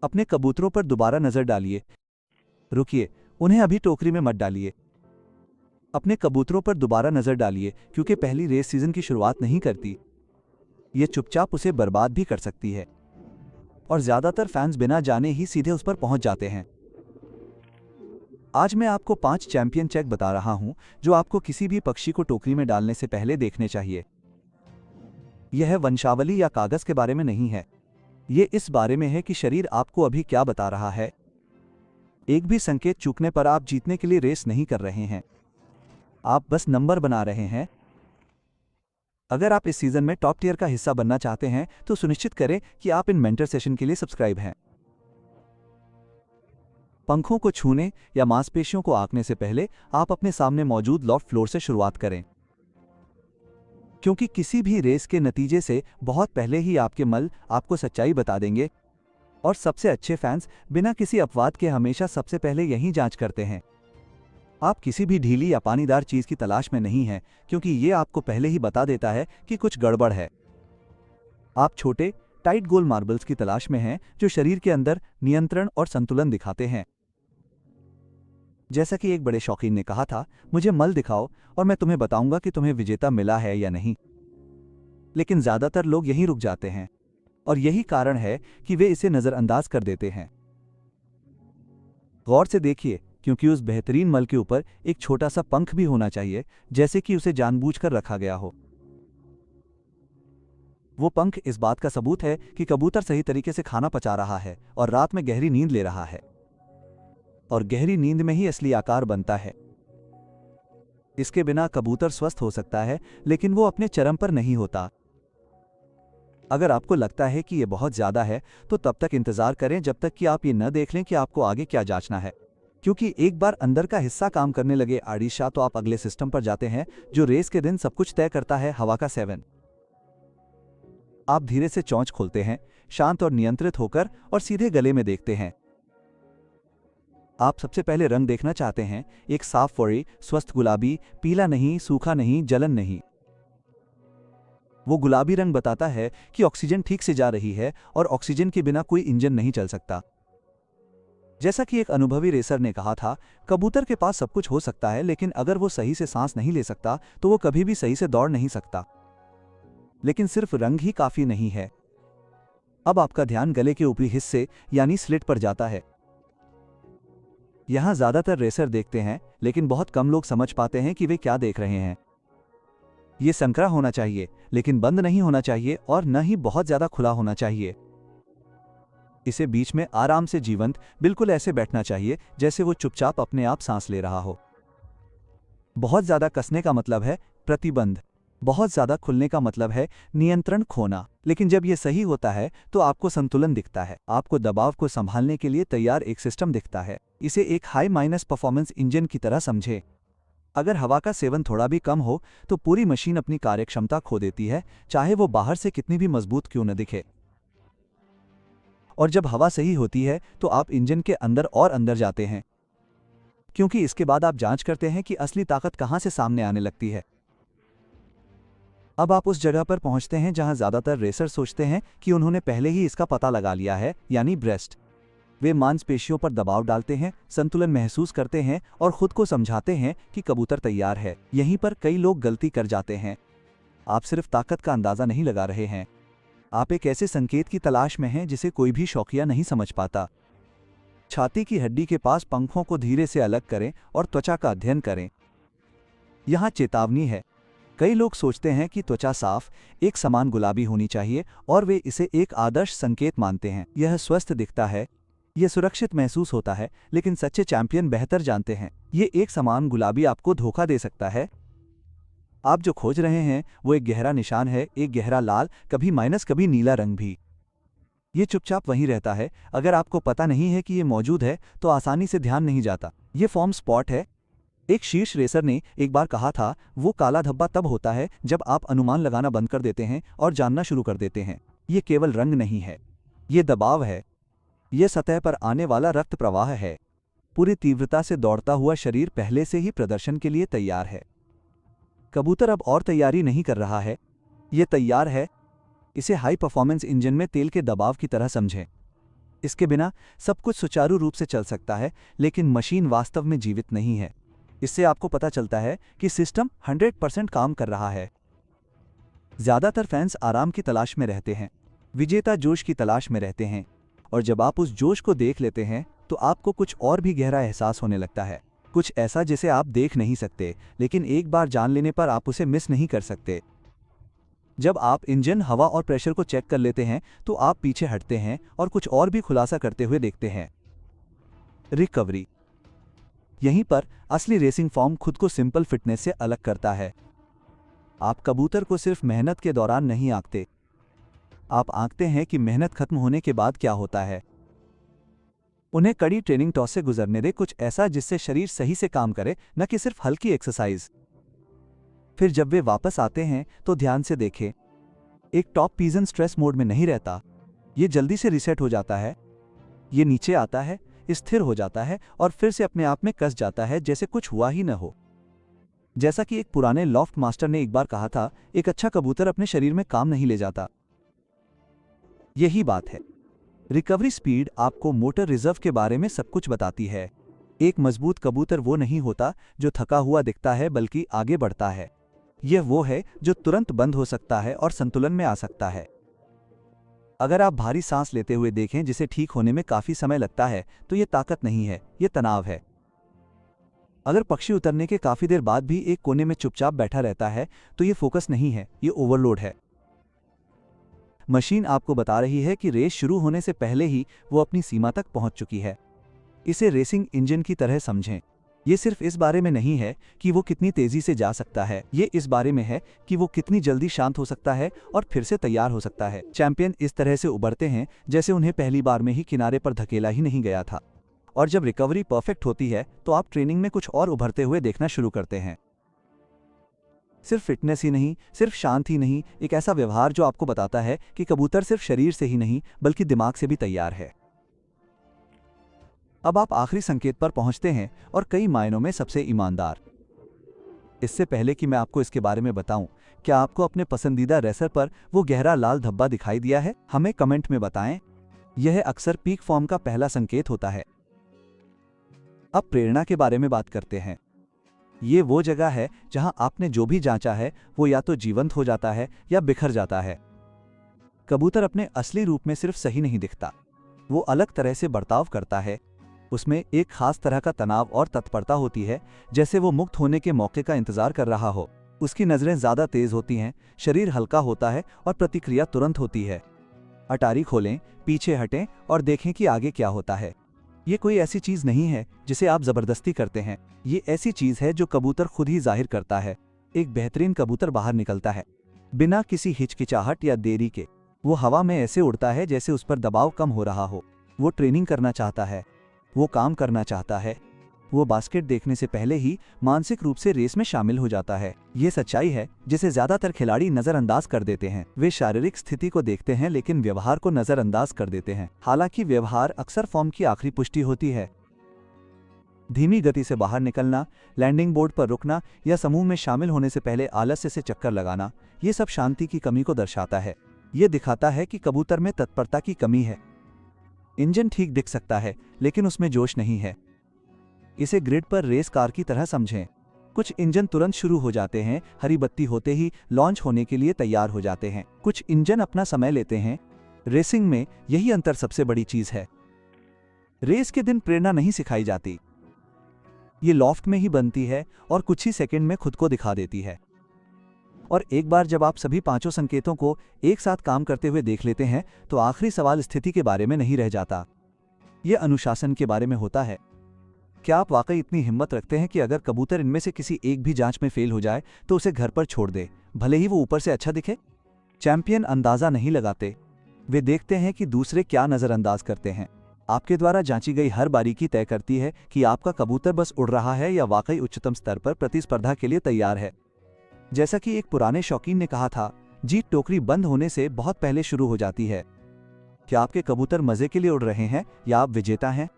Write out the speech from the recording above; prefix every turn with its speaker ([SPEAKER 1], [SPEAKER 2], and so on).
[SPEAKER 1] अपने कबूतरों पर दोबारा नजर डालिए। रुकिए, उन्हें अभी टोकरी में मत डालिए। अपने कबूतरों पर दोबारा नजर डालिए, क्योंकि पहली रेस सीजन की शुरुआत नहीं करती। ये चुपचाप उसे बर्बाद भी कर सकती है। और ज्यादातर फैंस बिना जाने ही सीधे उस पर पहुंच जाते हैं। आज मैं आपको 5 चैंपियन चेक बता रहा हूं, जो आपको किसी भी पक्षी को टोकरी में डालने से पहले देखने चाहिए। यह वंशावली या कागज के बारे में नहीं है। ये इस बारे में है कि शरीर आपको अभी क्या बता रहा है। एक भी संकेत चूकने पर आप जीतने के लिए रेस नहीं कर रहे हैं, आप बस नंबर बना रहे हैं। अगर आप इस सीजन में टॉप टियर का हिस्सा बनना चाहते हैं तो सुनिश्चित करें कि आप इन मेंटर सेशन के लिए सब्सक्राइब हैं। पंखों को छूने या मांसपेशियों को आंकने से पहले आप अपने सामने मौजूद लॉफ्ट फ्लोर से शुरुआत करें, क्योंकि किसी भी रेस के नतीजे से बहुत पहले ही आपके मल आपको सच्चाई बता देंगे। और सबसे अच्छे फैंस बिना किसी अपवाद के हमेशा सबसे पहले यही जांच करते हैं। आप किसी भी ढीली या पानीदार चीज की तलाश में नहीं हैं, क्योंकि ये आपको पहले ही बता देता है कि कुछ गड़बड़ है। आप छोटे टाइट गोल मार्बल्स की तलाश में हैं, जो शरीर के अंदर नियंत्रण और संतुलन दिखाते हैं। जैसा कि एक बड़े शौकीन ने कहा था, मुझे मल दिखाओ और मैं तुम्हें बताऊंगा कि तुम्हें विजेता मिला है या नहीं। लेकिन ज्यादातर लोग यहीं रुक जाते हैं, और यही कारण है कि वे इसे नजरअंदाज कर देते हैं। गौर से देखिए, क्योंकि उस बेहतरीन मल के ऊपर एक छोटा सा पंख भी होना चाहिए, जैसे कि उसे जानबूझकर रखा गया हो। वो पंख इस बात का सबूत है कि कबूतर सही तरीके से खाना पचा रहा है और रात में गहरी नींद ले रहा है। और गहरी नींद में ही असली आकार बनता है। इसके बिना कबूतर स्वस्थ हो सकता है, लेकिन वो अपने चरम पर नहीं होता। अगर आपको लगता है कि ये बहुत ज्यादा है, तो तब तक इंतजार करें जब तक कि आप ये न देख लें कि आपको आगे क्या जांचना है। क्योंकि एक बार अंदर का हिस्सा काम करने लगे आड़ीशा, तो आप अगले सिस्टम पर जाते हैं, जो रेस के दिन सब कुछ तय करता है, हवा का 7। आप धीरे से चोंच खोलते हैं, शांत और नियंत्रित होकर, और सीधे गले में देखते हैं। आप सबसे पहले रंग देखना चाहते हैं, एक साफ फौरी स्वस्थ गुलाबी, पीला नहीं, सूखा नहीं, जलन नहीं। वो गुलाबी रंग बताता है कि ऑक्सीजन ठीक से जा रही है, और ऑक्सीजन के बिना कोई इंजन नहीं चल सकता। जैसा कि एक अनुभवी रेसर ने कहा था, कबूतर के पास सब कुछ हो सकता है, लेकिन अगर वो सही से सांस नहीं ले सकता तो वो कभी भी सही से दौड़ नहीं सकता। लेकिन सिर्फ रंग ही काफी नहीं है। अब आपका ध्यान गले के ऊपरी हिस्से यानी स्लिट पर जाता है। यहां ज्यादातर रेसर देखते हैं, लेकिन बहुत कम लोग समझ पाते हैं कि वे क्या देख रहे हैं। ये संकरा होना चाहिए, लेकिन बंद नहीं होना चाहिए, और न ही बहुत ज्यादा खुला होना चाहिए। इसे बीच में आराम से जीवंत, बिल्कुल ऐसे बैठना चाहिए जैसे वो चुपचाप अपने आप सांस ले रहा हो। बहुत ज्यादा कसने का मतलब है प्रतिबंध, बहुत ज्यादा खुलने का मतलब है नियंत्रण खोना। लेकिन जब ये सही होता है तो आपको संतुलन दिखता है, आपको दबाव को संभालने के लिए तैयार एक सिस्टम दिखता है। इसे एक हाई माइनस परफॉर्मेंस इंजन की तरह समझें। अगर हवा का सेवन थोड़ा भी कम हो तो पूरी मशीन अपनी कार्यक्षमता खो देती है, चाहे वो बाहर से कितनी भी मजबूत क्यों न दिखे। और जब हवा सही होती है तो आप इंजन के अंदर और अंदर जाते हैं, क्योंकि इसके बाद आप जांच करते हैं कि असली ताकत कहां से सामने आने लगती है। अब आप उस जगह पर पहुंचते हैं जहां ज्यादातर रेसर सोचते हैं कि उन्होंने पहले ही इसका पता लगा लिया है, यानी ब्रेस्ट। वे मांसपेशियों पर दबाव डालते हैं, संतुलन महसूस करते हैं और खुद को समझाते हैं कि कबूतर तैयार है। यहीं पर कई लोग गलती कर जाते हैं। आप सिर्फ ताकत का अंदाजा नहीं लगा रहे हैं, आप एक ऐसे संकेत की तलाश में हैं जिसे कोई भी शौकिया नहीं समझ पाता। छाती की हड्डी के पास पंखों को धीरे से अलग करें और त्वचा का अध्ययन करें। यहां चेतावनी है। कई लोग सोचते हैं कि त्वचा साफ, एक समान गुलाबी होनी चाहिए, और वे इसे एक आदर्श संकेत मानते हैं। यह स्वस्थ दिखता है, यह सुरक्षित महसूस होता है, लेकिन सच्चे चैंपियन बेहतर जानते हैं ये एक समान गुलाबी आपको धोखा दे सकता है। आप जो खोज रहे हैं वो एक गहरा निशान है, एक गहरा लाल, कभी माइनस कभी नीला रंग भी। ये चुपचाप वहीं रहता है। अगर आपको पता नहीं है कि ये मौजूद है तो आसानी से ध्यान नहीं जाता। ये फॉर्म स्पॉट है। एक शीर्ष रेसर ने एक बार कहा था, वो काला धब्बा तब होता है जब आप अनुमान लगाना बंद कर देते हैं और जानना शुरू कर देते हैं। ये केवल रंग नहीं है, ये दबाव है, ये सतह पर आने वाला रक्त प्रवाह है। पूरी तीव्रता से दौड़ता हुआ शरीर पहले से ही प्रदर्शन के लिए तैयार है। कबूतर अब और तैयारी नहीं कर रहा है, ये तैयार है। इसे हाई परफॉर्मेंस इंजन में तेल के दबाव की तरह समझें। इसके बिना सब कुछ सुचारू रूप से चल सकता है, लेकिन मशीन वास्तव में जीवित नहीं है। इससे आपको पता चलता है कि सिस्टम 100% काम कर रहा है। ज्यादातर फैंस आराम की तलाश में रहते हैं, विजेता जोश की तलाश में रहते हैं, और जब आप उस जोश को देख लेते हैं तो आपको कुछ और भी गहरा एहसास होने लगता है, कुछ ऐसा जिसे आप देख नहीं सकते, लेकिन एक बार जान लेने पर आप उसे मिस नहीं कर सकते। जब आप इंजन, हवा और प्रेशर को चेक कर लेते हैं तो आप पीछे हटते हैं और कुछ और भी खुलासा करते हुए देखते हैं। रिकवरी। यहीं पर असली रेसिंग फॉर्म खुद को सिंपल फिटनेस से अलग करता है। आप कबूतर को सिर्फ मेहनत के दौरान नहीं आंकते, आप आंकते हैं कि मेहनत खत्म होने के बाद क्या होता है। उन्हें कड़ी ट्रेनिंग टॉस से गुजरने दे, कुछ ऐसा जिससे शरीर सही से काम करे, न कि सिर्फ हल्की एक्सरसाइज। फिर जब वे वापस आते हैं तो ध्यान से देखें, एक टॉप पिजन स्ट्रेस मोड में नहीं रहता। ये जल्दी से रीसेट हो जाता है, ये नीचे आता है, स्थिर हो जाता है और फिर से अपने आप में कस जाता है जैसे कुछ हुआ ही न हो। जैसा कि एक पुराने लॉफ्ट मास्टर ने एक बार कहा था, एक अच्छा कबूतर अपने शरीर में काम नहीं ले जाता। यही बात है। रिकवरी स्पीड आपको मोटर रिजर्व के बारे में सब कुछ बताती है। एक मजबूत कबूतर वो नहीं होता जो थका हुआ दिखता है, बल्कि आगे बढ़ता है। यह वो है जो तुरंत बंद हो सकता है और संतुलन में आ सकता है। अगर आप भारी सांस लेते हुए देखें जिसे ठीक होने में काफी समय लगता है, तो यह ताकत नहीं है, यह तनाव है। अगर पक्षी उतरने के काफी देर बाद भी एक कोने में चुपचाप बैठा रहता है, तो यह फोकस नहीं है, यह ओवरलोड है। मशीन आपको बता रही है कि रेस शुरू होने से पहले ही वो अपनी सीमा तक पहुंच चुकी है। इसे रेसिंग इंजन की तरह समझें। ये सिर्फ इस बारे में नहीं है कि वो कितनी तेजी से जा सकता है, ये इस बारे में है कि वो कितनी जल्दी शांत हो सकता है और फिर से तैयार हो सकता है। चैंपियन इस तरह से उभरते हैं जैसे उन्हें पहली बार में ही किनारे पर धकेला ही नहीं गया था। और जब रिकवरी परफेक्ट होती है तो आप ट्रेनिंग में कुछ और उभरते हुए देखना शुरू करते हैं। सिर्फ फिटनेस ही नहीं, सिर्फ शांत ही नहीं, एक ऐसा व्यवहार जो आपको बताता है कि कबूतर सिर्फ शरीर से ही नहीं बल्कि दिमाग से भी तैयार है। अब आप आखिरी संकेत पर पहुंचते हैं, और कई मायनों में सबसे ईमानदार। इससे पहले कि मैं आपको इसके बारे में बताऊं, क्या आपको अपने पसंदीदा रेसर पर वो गहरा लाल धब्बा दिखाई दिया है? हमें कमेंट में बताएं। यह अक्सर पीक फॉर्म का पहला संकेत होता है। अब प्रेरणा के बारे में बात करते हैं। ये वो जगह है जहां आपने जो भी जांचा है वो या तो जीवंत हो जाता है या बिखर जाता है। कबूतर अपने असली रूप में सिर्फ सही नहीं दिखता, वो अलग तरह से बर्ताव करता है। उसमें एक खास तरह का तनाव और तत्परता होती है, जैसे वो मुक्त होने के मौके का इंतजार कर रहा हो। उसकी नजरें ज्यादा तेज होती हैं, शरीर हल्का होता है और प्रतिक्रिया तुरंत होती है। अटारी खोलें, पीछे हटें और देखें कि आगे क्या होता है। ये कोई ऐसी चीज नहीं है जिसे आप जबरदस्ती करते हैं, ये ऐसी चीज है जो कबूतर खुद ही जाहिर करता है। एक बेहतरीन कबूतर बाहर निकलता है बिना किसी हिचकिचाहट या देरी के। वो हवा में ऐसे उड़ता है जैसे उस पर दबाव कम हो रहा हो। वो ट्रेनिंग करना चाहता है, वो काम करना चाहता है। वो बास्केट देखने से पहले ही मानसिक रूप से रेस में शामिल हो जाता है। ये सच्चाई है जिसे ज्यादातर खिलाड़ी नजरअंदाज कर देते हैं। वे शारीरिक स्थिति को देखते हैं लेकिन व्यवहार को नजरअंदाज कर देते हैं। हालांकि व्यवहार अक्सर फॉर्म की आखिरी पुष्टि होती है। धीमी गति से बाहर निकलना, लैंडिंग बोर्ड पर रुकना या समूह में शामिल होने से पहले आलस्य से चक्कर लगाना, ये सब शांति की कमी को दर्शाता है। ये दिखाता है कि कबूतर में तत्परता की कमी है। इंजन ठीक दिख सकता है लेकिन उसमें जोश नहीं है। इसे ग्रिड पर रेस कार की तरह समझें। कुछ इंजन तुरंत शुरू हो जाते हैं, हरी बत्ती होते ही लॉन्च होने के लिए तैयार हो जाते हैं। कुछ इंजन अपना समय लेते हैं। रेसिंग में यही अंतर सबसे बड़ी चीज है। रेस के दिन प्रेरणा नहीं सिखाई जाती, ये लॉफ्ट में ही बनती है और कुछ ही सेकंड में खुद को दिखा देती है। और एक बार जब आप सभी पांचों संकेतों को एक साथ काम करते हुए देख लेते हैं तो आखिरी सवाल स्थिति के बारे में नहीं रह जाता, यह अनुशासन के बारे में होता है। क्या आप वाकई इतनी हिम्मत रखते हैं कि अगर कबूतर इनमें से किसी एक भी जांच में फेल हो जाए तो उसे घर पर छोड़ दे, भले ही वो ऊपर से अच्छा दिखे? चैंपियन अंदाजा नहीं लगाते, वे देखते हैं कि दूसरे क्या नजरअंदाज करते हैं। आपके द्वारा जांची गई हर बारीकी तय करती है कि आपका कबूतर बस उड़ रहा है या वाकई उच्चतम स्तर पर प्रतिस्पर्धा के लिए तैयार है। जैसा कि एक पुराने शौकीन ने कहा था, जीत टोकरी बंद होने से बहुत पहले शुरू हो जाती है। क्या आपके कबूतर मजे के लिए उड़ रहे हैं या आप विजेता हैं?